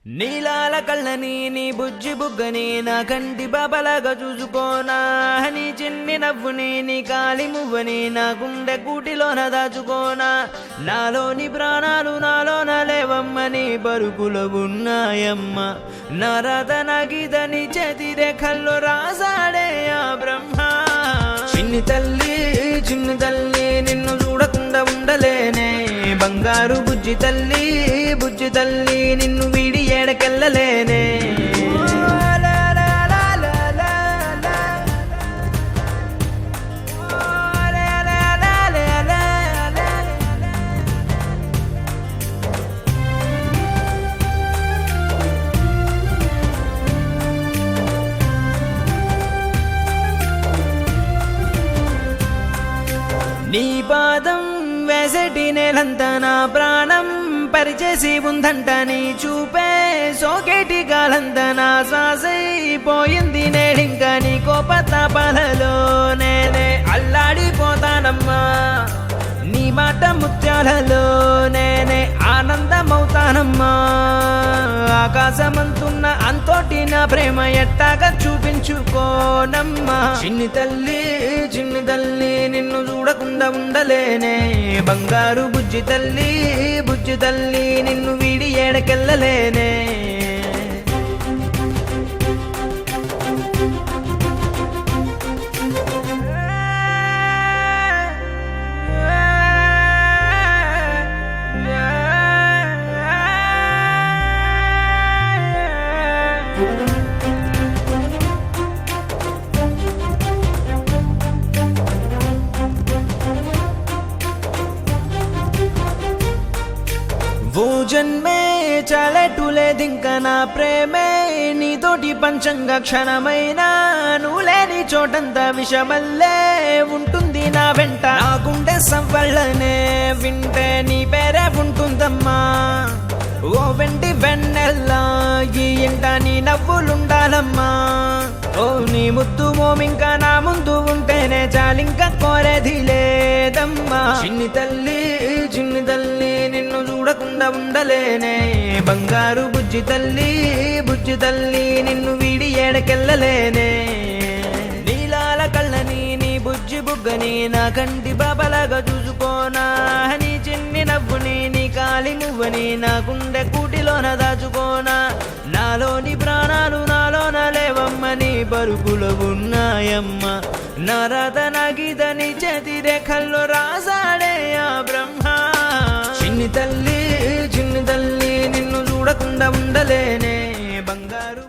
నీలాల కళ్ళని నీ బుజ్జి బుగ్గని నా కంటి బాబలాగా చూసుకోనా నీ చిన్ని నవ్వుని నీ కాలి మువ్వని నా గుండె కూటిలోన దాచుకోనా నాలోని ప్రాణాలు నాలోన లేవమ్మని బరుకులో ఉన్నాయమ్మ నా రాత నా గీతని చేతి రేఖల్లో రాసాడే ఆ బ్రహ్మ చిన్ని తల్లి నిన్ను చూడకుండా ఉండలేనే బంగారు బుజ్జి తల్లి నిన్ను వీడి ఏడకెళ్ళలేనే నీ పాదం వేసటి నేలంతా నా ప్రాణం పరిచేసి ఉందంట నీ చూపే సోకేటి గాలంతా నా శ్వాసైపోయింది నేడింకా నీ కోపతాపాలలో నేనే అల్లాడిపోతానమ్మా నీ మాట ముత్యాలలో నేనే ఆనందమవుతానమ్మా ఆకాశమంతున్న అంతోటి నా ప్రేమ ఎట్టాగా చూపించుకోనమ్మా చిన్ని తల్లి నిన్ను చూడకుండా ఉండలేనే బంగారు బుజ్జి తల్లి నిన్ను వీడి ఏడకెళ్ళలేనే ఓ జన్మే చాలెట్టులేదింక నా ప్రేమే నీతోటి పంచంగా క్షణమైనా నువ్వు లేని చోటంతా విషమల్లే ఉంటుంది నా వెంట నా గుండె సవ్వళ్ళనే వింటే నీ పేరే ఉంటుందమ్మా ఓ వెంటి వెన్నెల్లా ఈ ఇంట నీ నవ్వులుండాలమ్మా ఓ నీ ముద్దు మోమింకా నా ముందు ఉంటేనే చాలింక కోరేది లేదమ్మా చిన్ని తల్లి నిన్ను చూడకుండా ఉండలేనే బంగారు బుజ్జి తల్లి నిన్ను వీడి ఏడకెళ్ళలేనే నీలాల కళ్ళని నీ బుజ్జి బుగ్గని నా కంటి బాబలాగా చూసుకోనా నీ చిన్ని నవ్వుని నీ కాలి మువ్వని నా గుండె కూటిలోన దాచుకోనా నాలోని ప్రాణాలు నాలోన లేవమ్మని బరుకులో ఉన్నాయమ్మ నా రాత నా గీతని చేతి రేఖల్లో రాసాడే ఆ బ్రహ్మ చిన్ని తల్లి నిన్ను చూడకుండా ఉండలేనే బంగారు